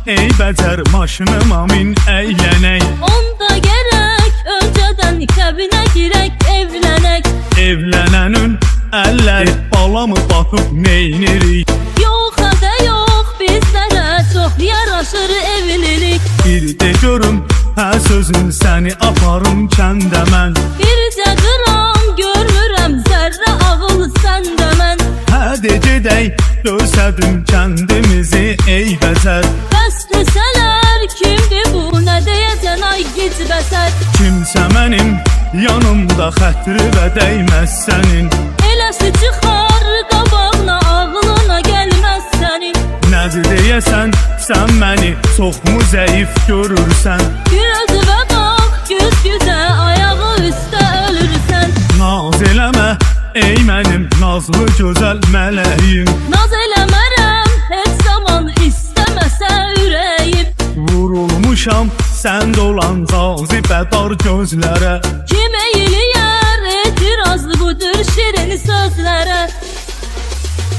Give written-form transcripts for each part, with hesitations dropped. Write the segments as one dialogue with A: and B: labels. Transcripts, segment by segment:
A: ey bəcər maşınıma min əylənək.
B: Onda gərək öncədən kəbinə girək, evlənək.
A: Evlənənin əlləri balamı baxıb neynirik?
B: Yox hədə yox, bizlərə çox yaraşır evlilik.
A: Bir de görüm hə sözün səni aparım kəndə mən.
B: Bircə qıram görmürəm zərrə ağıl səndə mən.
A: Hə de gedək görsədim kəndimizi ey bəcər.
B: Bəs desələr kimdir bu, nə deyəcən ay gic bəsər.
A: Kimsə mənim yanımda xətri və dəyməz sənin.
B: Eləsi çıxar qabağına, ağlına gəlməz sənin.
A: Nədir deyəsən sən məni çoxmu zəif görürsən?
B: Gözümə bax, güz-güzə ayağı üstə ölürsən.
A: Naz eləmə ey mənim nazlı gözəl mələyim.
B: Naz eləmərəm heç zaman istəməsə ürəyim.
A: Vurulmuşam səndə olan cazibədar gözlərə.
B: Kim eyləyər etirazlı budur şirin sözlərə.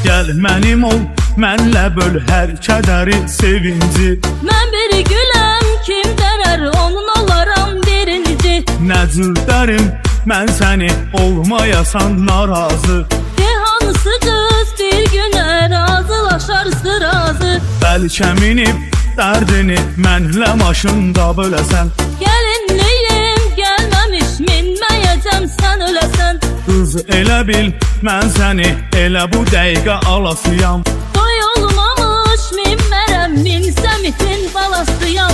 A: Gəl mənim ol, mənlə böl hər kədəri sevinci.
B: Mən bir güləm, kim dərər onun olaram birinci.
A: Nə cür dərim mən səni olmayasan narazı.
B: De hansı qız bir günə razılaşarsa razı.
A: Bəlkə minib dərdini mənlə maşında böləsən.
B: Gəlinliyim gəlməmiş minməyəcəm sən öləsən.
A: Qız elə bil mən səni elə bu dəqiqə alasıyam.
B: Toy olmamış minmərəm, minsəm itin balasıyam.